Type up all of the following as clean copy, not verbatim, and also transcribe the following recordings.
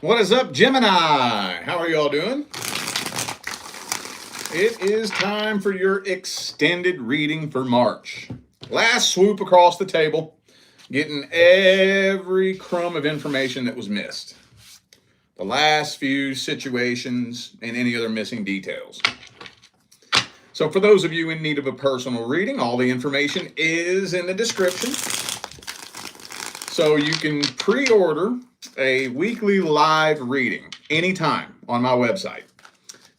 What is up, Gemini? How are y'all doing? It is time for your extended reading for March. Last swoop across the table, getting every crumb of information that was missed. The last few situations and any other missing details. So for those of you in need of a personal reading, all the information is in the description. So you can pre-order a weekly live reading anytime on my website.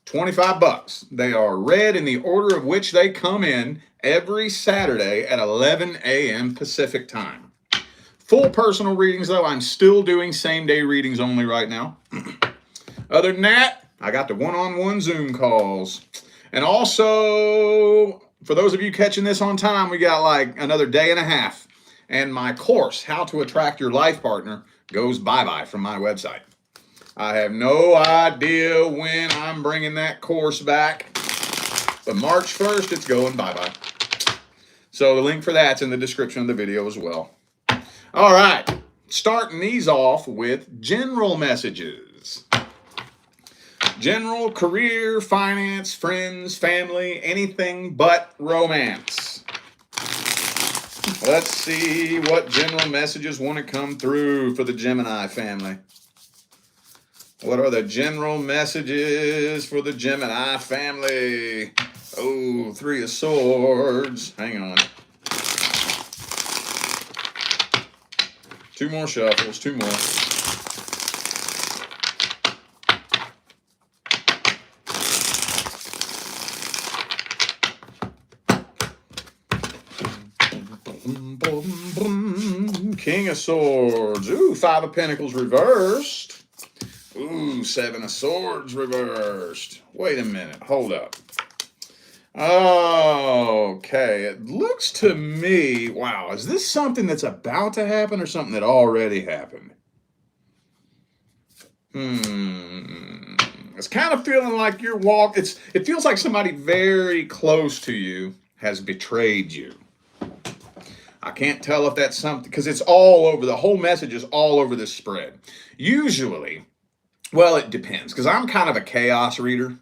$25. They are read in the order of which they come in every Saturday at 11 a.m. Pacific time. Full personal readings, though, I'm still doing same-day readings only right now. Other than that, I got the one-on-one Zoom calls. And also, for those of you catching this on time, we got like another day and a half. And my course, How to Attract Your Life Partner, goes bye-bye from my website. I have no idea when I'm bringing that course back, but March 1st, it's going bye-bye. So the link for that's in the description of the video as well. All right, starting these off with general messages. General, career, finance, friends, family, anything but romance. Let's see what general messages want to come through for the Gemini family. What are the general messages for the Gemini family? Oh, Three of Swords. Hang on. Two more shuffles, two more. King of Swords. Ooh, Five of Pentacles reversed. Ooh, Seven of Swords reversed. Wait a minute. Hold up. Okay. It looks to me, wow, is this something that's about to happen or something that already happened? It's kind of feeling like you're it feels like somebody very close to you has betrayed you. I can't tell if that's something, because it's all over, the whole message is all over this spread. Usually, well, it depends, because I'm kind of a chaos reader.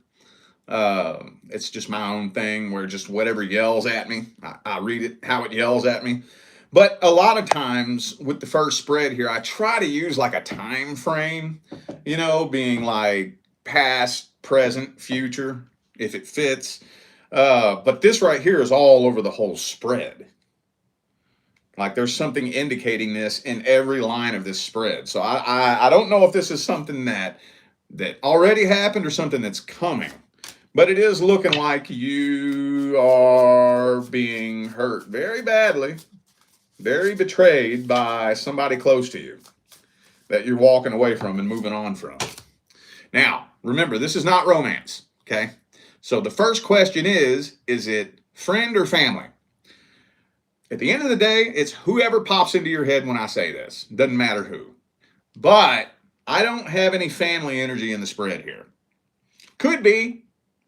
It's just my own thing where just whatever yells at me, I read it how it yells at me. But a lot of times with the first spread here, I try to use like a time frame, you know, being like past, present, future, if it fits. But this right here is all over the whole spread. Like there's something indicating this in every line of this spread. So I don't know if this is something that already happened or something that's coming. But it is looking like you are being hurt very badly, very betrayed by somebody close to you that you're walking away from and moving on from. Now, remember, this is not romance, okay? So the first question is it friend or family? At the end of the day, it's whoever pops into your head when I say this. Doesn't matter who. But I don't have any family energy in the spread here. Could be,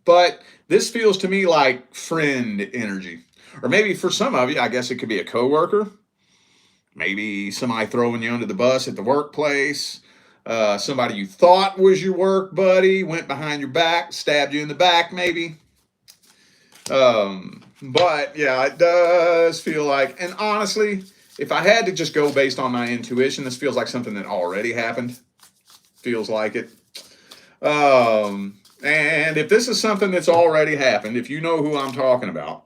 but this feels to me like friend energy. Or maybe for some of you, I guess it could be a coworker. Maybe somebody throwing you under the bus at the workplace. Somebody you thought was your work buddy went behind your back, stabbed you in the back maybe. But yeah, it does feel like, and honestly, if I had to just go based on my intuition, this feels like something that already happened. Feels like it. And if this is something that's already happened, if you know who I'm talking about,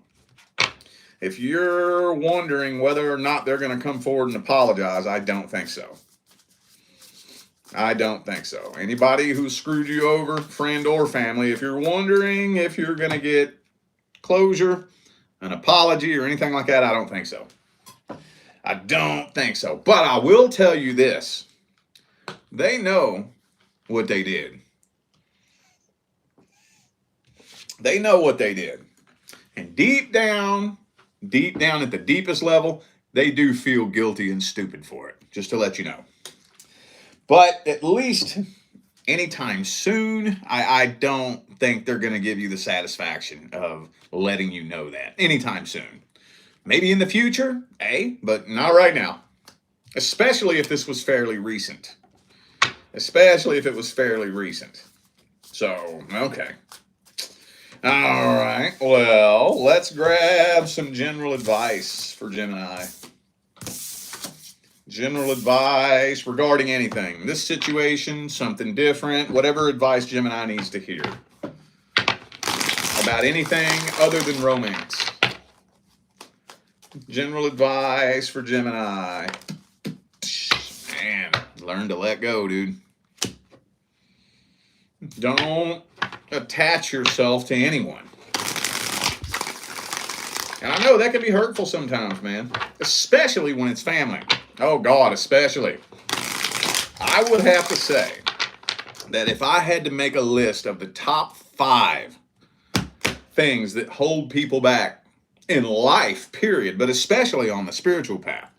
if you're wondering whether or not they're going to come forward and apologize, I don't think so. I don't think so. Anybody who screwed you over, friend or family, if you're wondering if you're going to get closure, an apology, or anything like that, I don't think so. I don't think so. But I will tell you this. They know what they did. They know what they did. And deep down at the deepest level, they do feel guilty and stupid for it, just to let you know. But at least anytime soon, I don't think they're going to give you the satisfaction of letting you know that anytime soon. Maybe in the future, but not right now. Especially if this was fairly recent. especially if it was fairly recent. So, okay. All right. Well, let's grab some general advice for Gemini. General advice regarding anything. This situation, something different, whatever advice Gemini needs to hear. About anything other than romance. General advice for Gemini. Man, learn to let go, dude. Don't attach yourself to anyone. And I know that can be hurtful sometimes, man. Especially when it's family. Oh, God, especially. I would have to say that if I had to make a list of the top 5 things that hold people back in life, period, but especially on the spiritual path,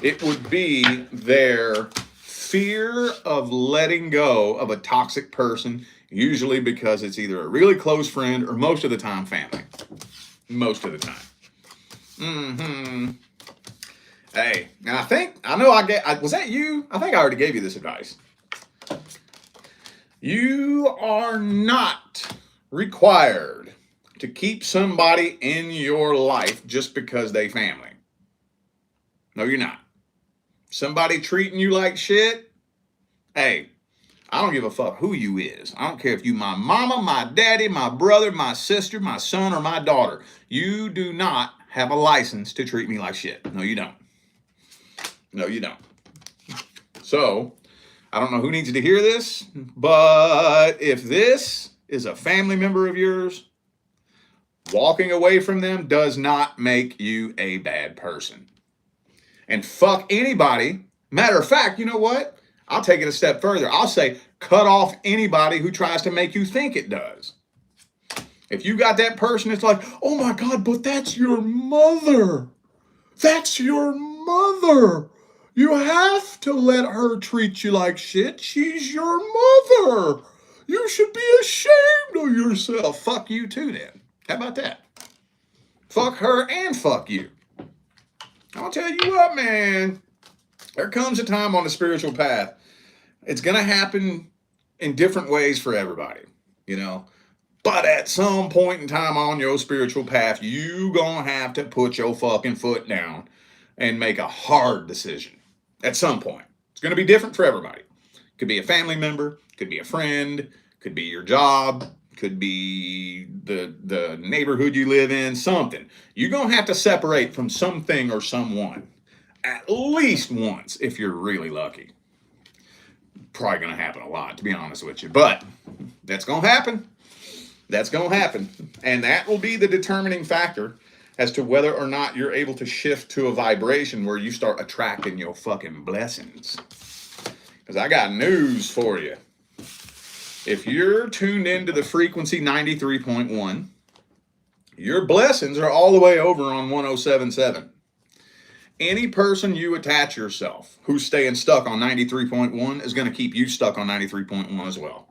it would be their fear of letting go of a toxic person, usually because it's either a really close friend or most of the time family. Most of the time. Hey, was that you? I think I already gave you this advice. You are not required to keep somebody in your life just because they family. No, you're not. Somebody treating you like shit, hey, I don't give a fuck who you is. I don't care if you my mama, my daddy, my brother, my sister, my son, or my daughter. You do not have a license to treat me like shit. No, you don't. No, you don't. So, I don't know who needs to hear this, but if this is a family member of yours, walking away from them does not make you a bad person. And fuck anybody. Matter of fact, you know what? I'll take it a step further. I'll say cut off anybody who tries to make you think it does. If you got that person, it's like, oh my God, but that's your mother. That's your mother. You have to let her treat you like shit. She's your mother. You should be ashamed of yourself. Fuck you too then. How about that? Fuck her and fuck you. I'll tell you what, man. There comes a time on the spiritual path. It's going to happen in different ways for everybody, you know. But at some point in time on your spiritual path, you going to have to put your fucking foot down and make a hard decision. At some point. It's going to be different for everybody. Could be a family member, could be a friend, could be your job, could be the neighborhood you live in, something. You're going to have to separate from something or someone at least once if you're really lucky. Probably going to happen a lot, to be honest with you. But that's going to happen. That's going to happen. And that will be the determining factor as to whether or not you're able to shift to a vibration where you start attracting your fucking blessings. Because I got news for you. If you're tuned into the frequency 93.1, your blessings are all the way over on 107.7. Any person you attach yourself who's staying stuck on 93.1 is going to keep you stuck on 93.1 as well.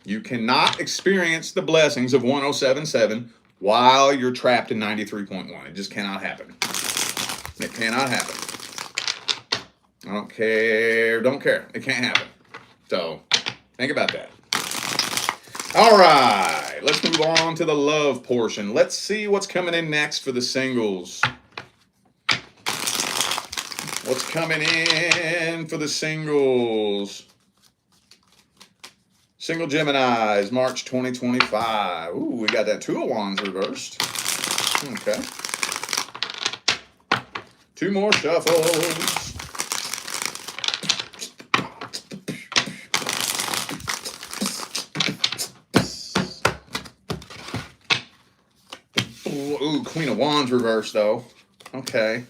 You cannot experience the blessings of 107.7 while you're trapped in 93.1. It just cannot happen. It cannot happen. I don't care. Don't care. It can't happen. So, think about that. All right. Let's move on to the love portion. Let's see what's coming in next for the singles. What's coming in for the singles? Single Geminis, March 2025. Ooh, we got that Two of Wands reversed. Okay. 2 more shuffles. Ooh, Queen of Wands reversed, though. Okay.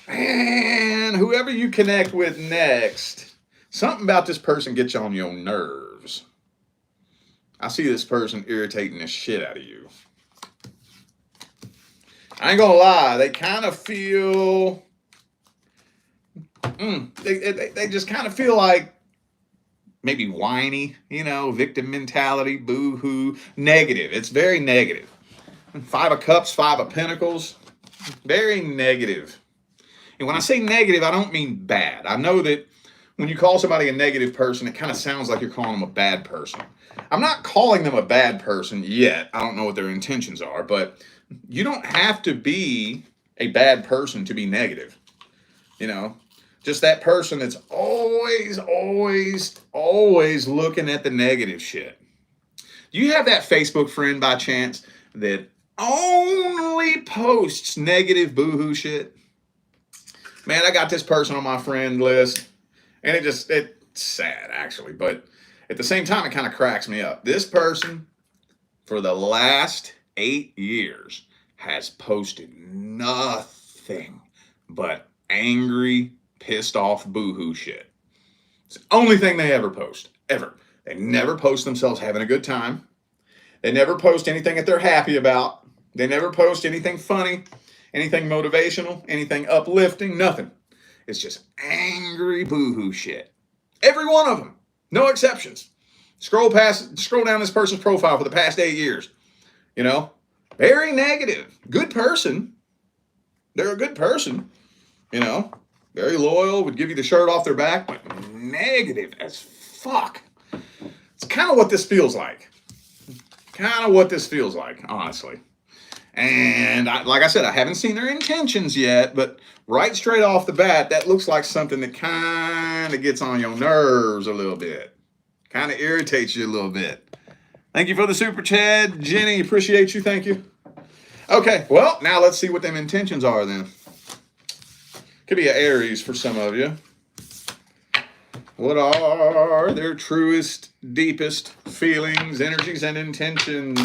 Man, whoever you connect with next, something about this person gets you on your nerves. I see this person irritating the shit out of you. I ain't gonna lie, they kind of feel, they just kind of feel like maybe whiny, you know, victim mentality, boo-hoo, negative. It's very negative. 5 of Cups, 5 of Pentacles, very negative. And when I say negative, I don't mean bad. I know that when you call somebody a negative person, it kind of sounds like you're calling them a bad person. I'm not calling them a bad person yet. I don't know what their intentions are, but you don't have to be a bad person to be negative. You know, just that person that's always, always, always looking at the negative shit. Do you have that Facebook friend by chance that only posts negative boohoo shit? Man, I got this person on my friend list, and it's sad actually, but at the same time, it kind of cracks me up. This person, for the last 8 years, has posted nothing but angry, pissed off boohoo shit. It's the only thing they ever post, ever. They never post themselves having a good time. They never post anything that they're happy about. They never post anything funny, anything motivational, anything uplifting, nothing. It's just angry boohoo shit. Every one of them. No exceptions. Scroll down this person's profile for the past 8 years. You know, very negative. Good person. They're a good person. You know, very loyal, would give you the shirt off their back, but negative as fuck. It's kind of what this feels like. Honestly. And like I said, I haven't seen their intentions yet, but right straight off the bat, that looks like something that kind of gets on your nerves a little bit. Kind of irritates you a little bit. Thank you for the super chat, Jenny. Appreciate you. Thank you. Okay, well, now let's see what them intentions are then. Could be an Aries for some of you. What are their truest, deepest feelings, energies, and intentions?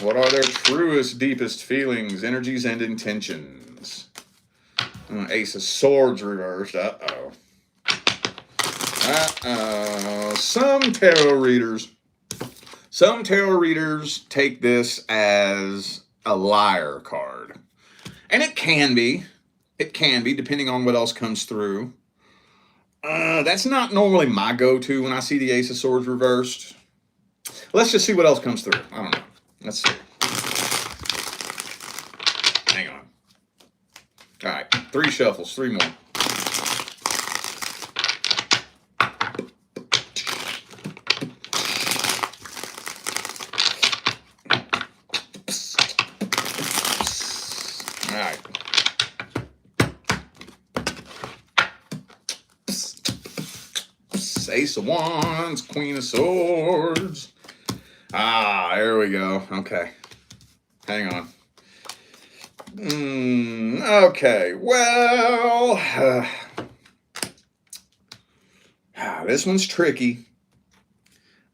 What are their truest, deepest feelings, energies, and intentions? Ace of Swords reversed. Uh-oh. Some tarot readers take this as a liar card. And it can be, depending on what else comes through. That's not normally my go-to when I see the Ace of Swords reversed. Let's just see what else comes through. I don't know. Let's see. Hang on. All right, 3 shuffles, 3 more. All right. Ace of Wands, Queen of Swords. There we go. Okay. Hang on. Okay. Well, this one's tricky.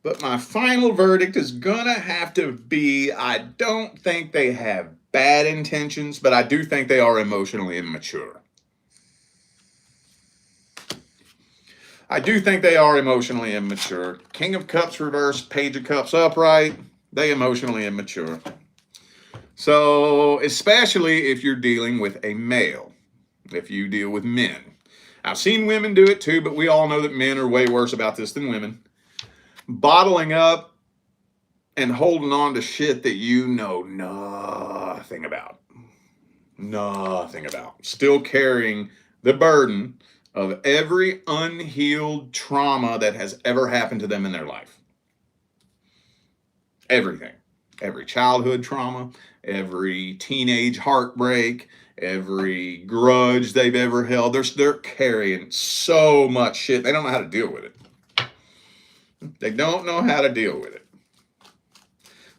But my final verdict is going to have to be, I don't think they have bad intentions, but I do think they are emotionally immature. King of Cups reversed, Page of Cups upright. They emotionally immature. So, especially if you're dealing with a male, if you deal with men. I've seen women do it too, but we all know that men are way worse about this than women. Bottling up and holding on to shit that you know nothing about. Still carrying the burden of every unhealed trauma that has ever happened to them in their life. Everything. Every childhood trauma, every teenage heartbreak, every grudge they've ever held. They're carrying so much shit. They don't know how to deal with it.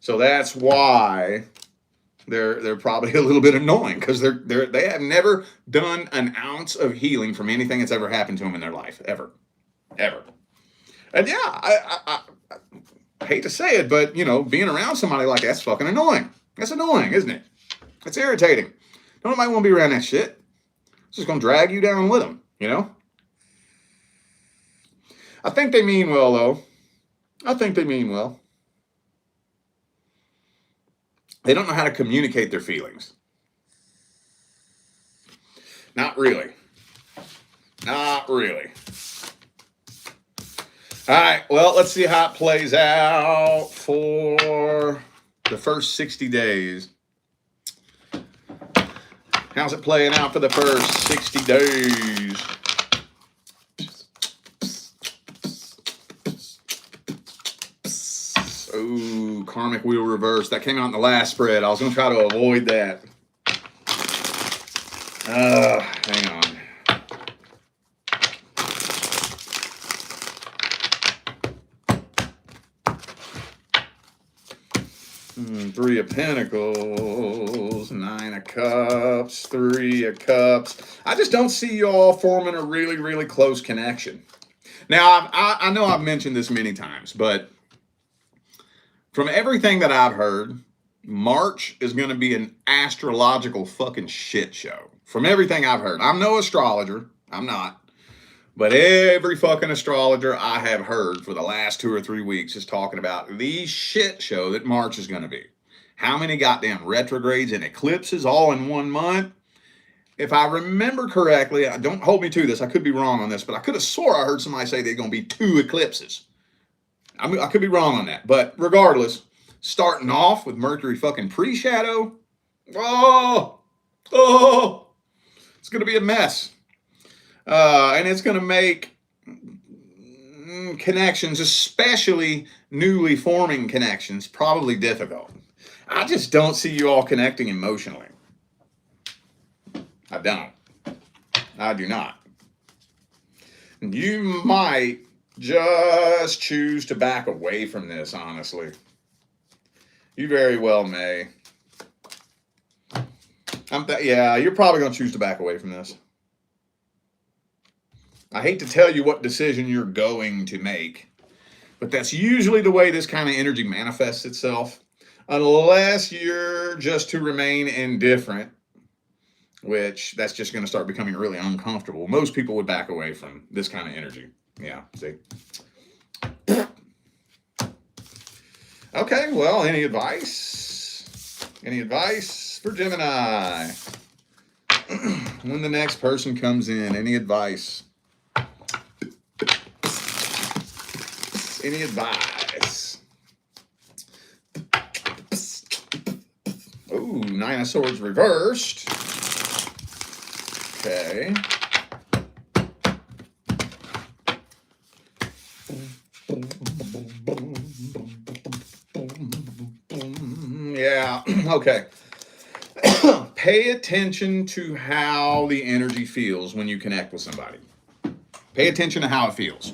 So that's why they're probably a little bit annoying, because they have never done an ounce of healing from anything that's ever happened to them in their life, ever. And yeah, I hate to say it, but being around somebody like that's fucking annoying. That's annoying, isn't it? It's irritating. Don't nobody want to be around that shit. It's just gonna drag you down with them. I think they mean well, though. They don't know how to communicate their feelings. Not really. All right, well, let's see how it plays out for The first 60 days. How's it playing out for the first 60 days? Oh, karmic wheel reverse. That came out in the last spread. I was going to try to avoid that. Hang on. Three of Pentacles, Nine of Cups, Three of Cups. I just don't see y'all forming a really, really close connection. Now, I know I've mentioned this many times, but from everything that I've heard, March is going to be an astrological fucking shit show. From everything I've heard. I'm no astrologer. I'm not. But every fucking astrologer I have heard for the last 2 or 3 weeks is talking about the shit show that March is going to be. How many goddamn retrogrades and eclipses all in 1 month? If I remember correctly, don't hold me to this, I could be wrong on this, but I could have swore I heard somebody say there's going to be 2 eclipses. I could be wrong on that. But regardless, starting off with Mercury fucking pre-shadow, it's going to be a mess. And it's going to make connections, especially newly forming connections, probably difficult. I just don't see you all connecting emotionally. I don't. I do not. You might just choose to back away from this, honestly. You very well may. Yeah, you're probably going to choose to back away from this. I hate to tell you what decision you're going to make, but that's usually the way this kind of energy manifests itself, unless you're just to remain indifferent, which that's just going to start becoming really uncomfortable. Most people would back away from this kind of energy. Yeah, see? Okay, well, any advice? Any advice for Gemini? When the next person comes in, any advice? Any advice? Oh, Nine of Swords reversed. Okay. Yeah, okay. Pay attention to how the energy feels when you connect with somebody. Pay attention to how it feels.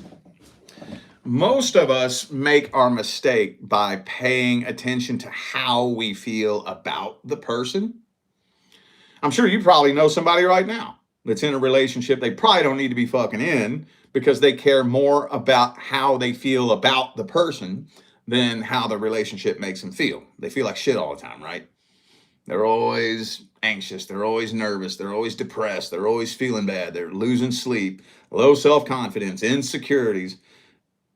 Most of us make our mistake by paying attention to how we feel about the person. I'm sure you probably know somebody right now that's in a relationship they probably don't need to be fucking in because they care more about how they feel about the person than how the relationship makes them feel. They feel like shit all the time, right? They're always anxious. They're always nervous. They're always depressed. They're always feeling bad. They're losing sleep, low self-confidence, insecurities.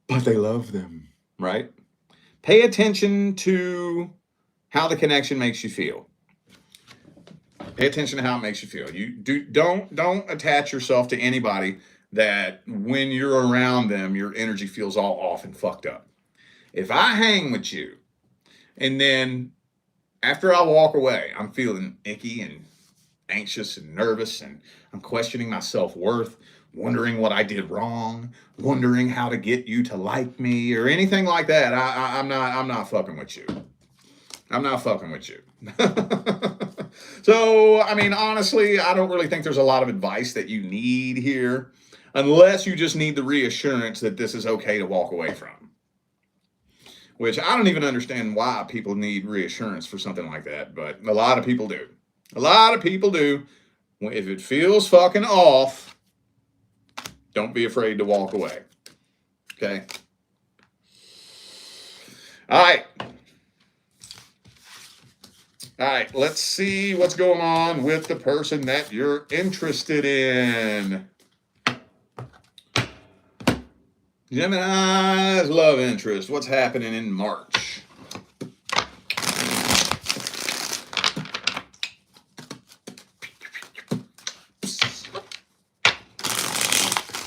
But they love them, right? Pay attention to how the connection makes you feel. Pay attention to how it makes you feel. Don't attach yourself to anybody that when you're around them, your energy feels all off and fucked up. If I hang with you and then after I walk away, I'm feeling icky and anxious and nervous and I'm questioning my self-worth, wondering what I did wrong, wondering how to get you to like me or anything like that, I'm not fucking with you. I'm not fucking with you. So, I mean, honestly, I don't really think there's a lot of advice that you need here, unless you just need the reassurance that this is okay to walk away from. Which I don't even understand why people need reassurance for something like that, but a lot of people do. A lot of people do. If it feels fucking off, don't be afraid to walk away. Okay? All right. All right, let's see what's going on with the person that you're interested in. Gemini's love interest. What's happening in March?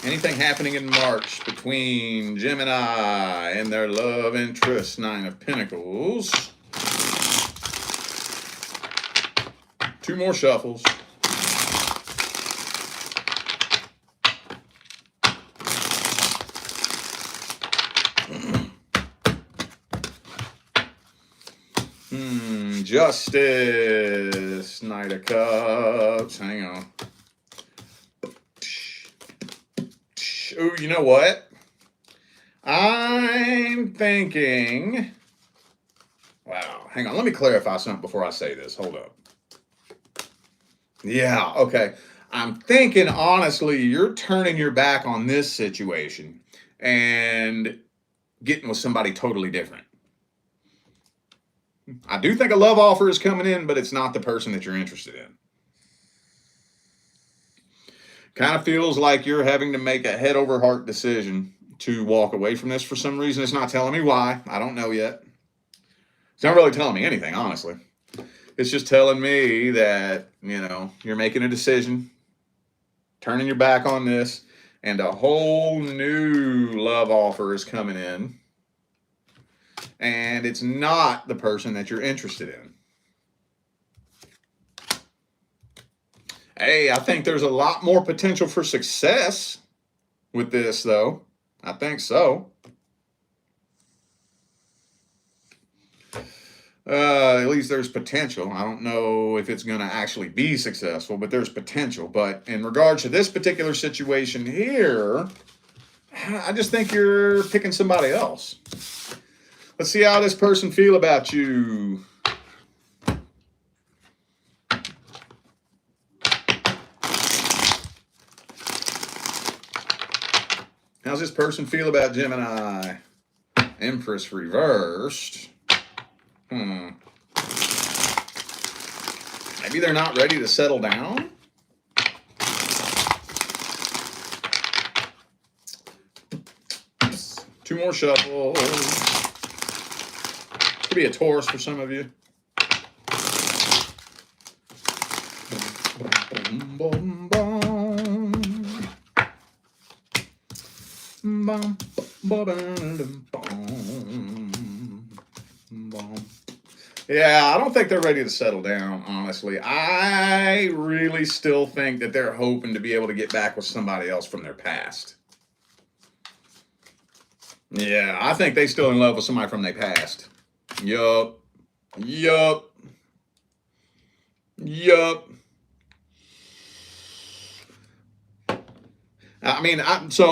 Anything happening in March between Gemini and their love interest? Nine of Pentacles. 2 more shuffles. Justice, Knight of Cups. Hang on. Oh, you know what? I'm thinking. Wow. Hang on. Let me clarify something before I say this. Hold up. Yeah. Okay. I'm thinking, honestly, you're turning your back on this situation and getting with somebody totally different. I do think a love offer is coming in, but it's not the person that you're interested in. Kind of feels like you're having to make a head over heart decision to walk away from this for some reason. It's not telling me why. I don't know yet. It's not really telling me anything, honestly. It's just telling me that, you're making a decision, turning your back on this, and a whole new love offer is coming in. And it's not the person that you're interested in. Hey, I think there's a lot more potential for success with this, though. I think so. At least there's potential. I don't know if it's going to actually be successful, but there's potential. But in regards to this particular situation here, I just think you're picking somebody else. Let's see how this person feel about you. How's this person feel about Gemini? Empress reversed. Maybe they're not ready to settle down. Two more shuffles. Could be a Taurus for some of you. Yeah, I don't think they're ready to settle down, honestly. I really still think that they're hoping to be able to get back with somebody else from their past. Yeah, I think they still in love with somebody from their past. Yup.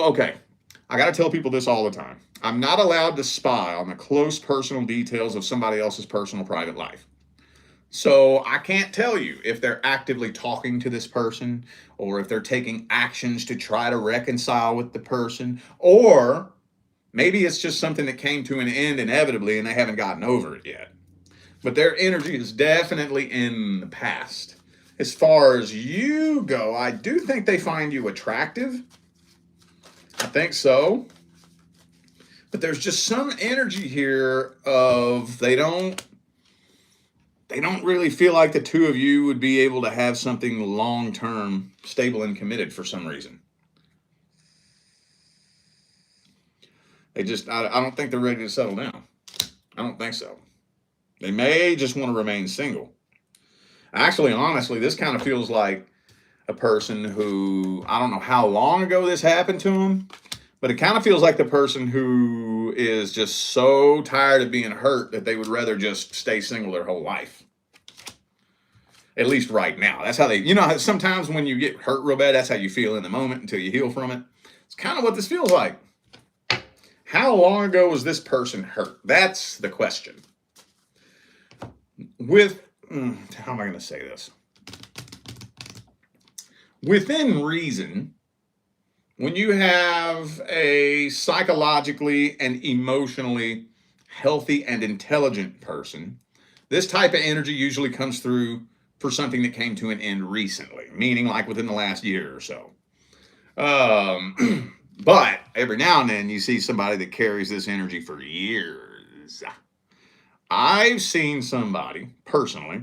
Okay. I got to tell people this all the time. I'm not allowed to spy on the close personal details of somebody else's personal private life. So I can't tell you if they're actively talking to this person or if they're taking actions to try to reconcile with the person, or maybe it's just something that came to an end inevitably and they haven't gotten over it yet. But their energy is definitely in the past. As far as you go, I do think they find you attractive. I think so. But there's just some energy here of they don't really feel like the two of you would be able to have something long-term, stable and committed for some reason. I don't think they're ready to settle down. I don't think so. They may just want to remain single. Actually, honestly, this kind of feels like a person who, I don't know how long ago this happened to them, but it kind of feels like the person who is just so tired of being hurt that they would rather just stay single their whole life. At least right now. That's how they, sometimes when you get hurt real bad, that's how you feel in the moment until you heal from it. It's kind of what this feels like. How long ago was this person hurt? That's the question. How am I going to say this? Within reason, when you have a psychologically and emotionally healthy and intelligent person, this type of energy usually comes through for something that came to an end recently, meaning like within the last year or so. But every now and then you see somebody that carries this energy for years. I've seen somebody personally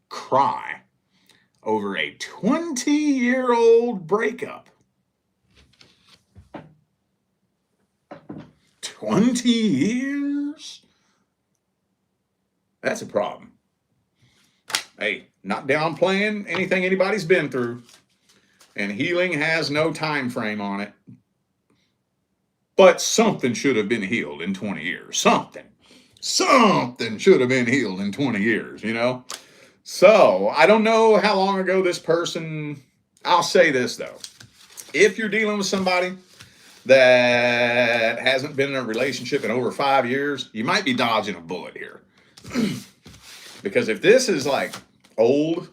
cry over a 20-year-old breakup. 20 years? That's a problem. Hey, Not downplaying anything anybody's been through. And healing has no time frame on it. But something should have been healed in 20 years. Something should have been healed in 20 years, you know? So, I don't know how long ago this person, I'll say this though. If you're dealing with somebody that hasn't been in a relationship in over 5 years, you might be dodging a bullet here. Because if this is like old,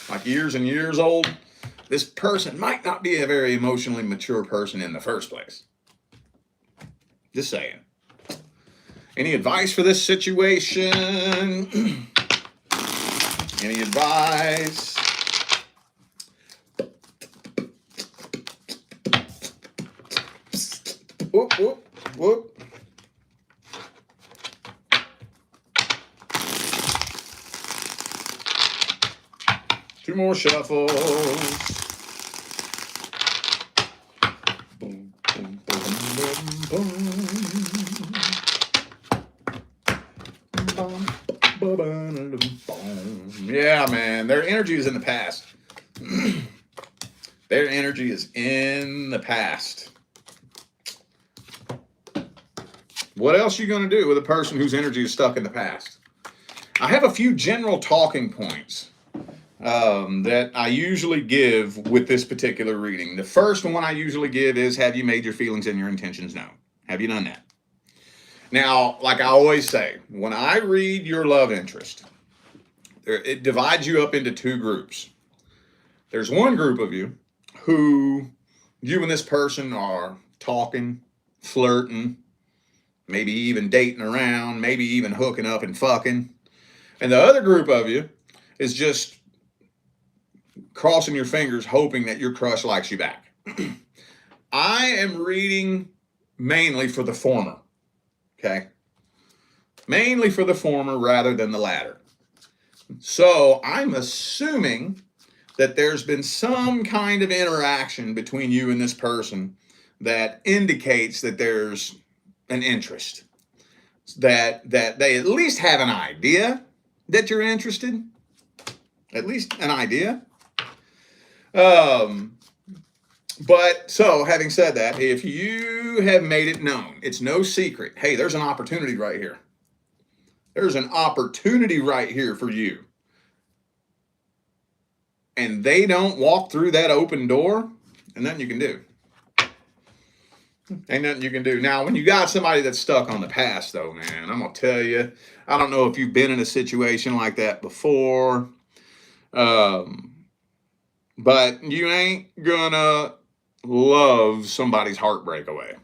like years and years old, this person might not be a very emotionally mature person in the first place. Just saying. Any advice for this situation? Any advice? Whoop, whoop, whoop. Two more shuffles. Boom, boom, boom, boom, boom. Yeah, man, their energy is in the past. Their energy is in the past. What else are you going to do with a person whose energy is stuck in the past? I have a few general talking points that I usually give with this particular reading. The first one I usually give is, have you made your feelings and your intentions known? Have you done that? Now, like I always say, when I read your love interest, it divides you up into two groups. There's one group of you who you and this person are talking, flirting, maybe even dating around, maybe even hooking up and fucking. And the other group of you is just crossing your fingers, hoping that your crush likes you back. I am reading mainly for the former, okay? Mainly for the former rather than the latter. So I'm assuming that there's been some kind of interaction between you and this person that indicates that there's an interest, that they at least have an idea that you're interested, at least an idea. But so having said that, if you have made it known, it's no secret. Hey, there's an opportunity right here. There's an opportunity right here for you. And they don't walk through that open door, and nothing you can do. Ain't nothing you can do. Now, when you got somebody that's stuck on the past, though, man, I'm going to tell you, I don't know if you've been in a situation like that before, but you ain't going to love somebody's heartbreak away.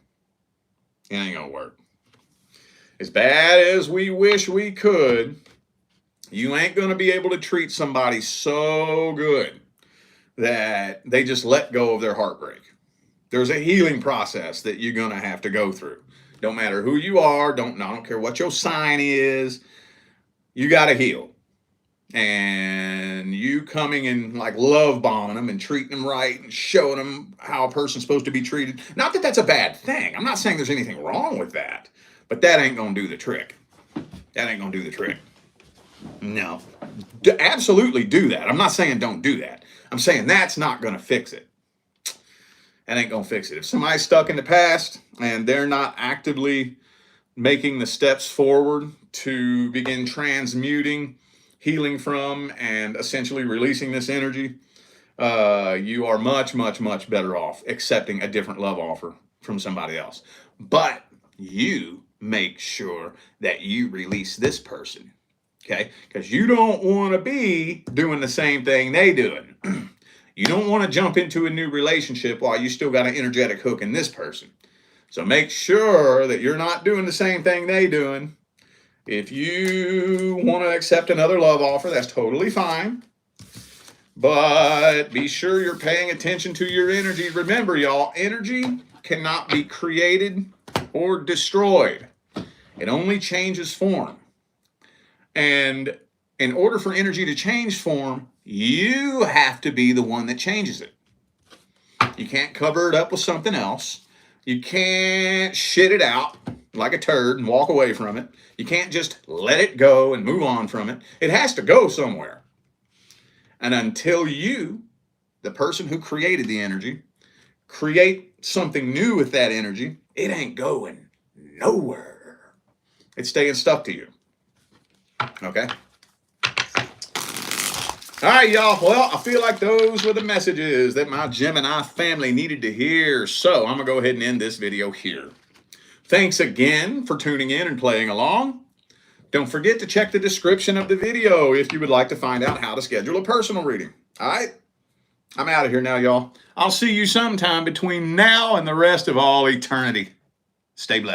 It ain't going to work. As bad as we wish we could, you ain't going to be able to treat somebody so good that they just let go of their heartbreak. There's a healing process that you're going to have to go through. Don't matter who you are. I don't care what your sign is. You got to heal. And you coming and like love bombing them and treating them right and showing them how a person's supposed to be treated. Not that that's a bad thing. I'm not saying there's anything wrong with that. But that ain't going to do the trick. That ain't going to do the trick. No. Absolutely do that. I'm not saying don't do that. I'm saying that's not going to fix it. That ain't going to fix it. If somebody's stuck in the past and they're not actively making the steps forward to begin transmuting, healing from, and essentially releasing this energy, you are much, much, much better off accepting a different love offer from somebody else. But you make sure that you release this person, okay? Because you don't want to be doing the same thing they doing. You don't want to jump into a new relationship while you still got an energetic hook in this person. So make sure that you're not doing the same thing they doing. If you want to accept another love offer, that's totally fine. But be sure you're paying attention to your energy. Remember, y'all, energy cannot be created or destroyed. It only changes form. And in order for energy to change form, you have to be the one that changes it. You can't cover it up with something else. You can't shit it out like a turd and walk away from it. You can't just let it go and move on from it. It has to go somewhere. And until you, the person who created the energy, create something new with that energy, it ain't going nowhere. It's staying stuck to you. Okay? All right, y'all. Well, I feel like those were the messages that my Gemini family needed to hear. So I'm going to go ahead and end this video here. Thanks again for tuning in and playing along. Don't forget to check the description of the video if you would like to find out how to schedule a personal reading. All right? I'm out of here now, y'all. I'll see you sometime between now and the rest of all eternity. Stay blessed.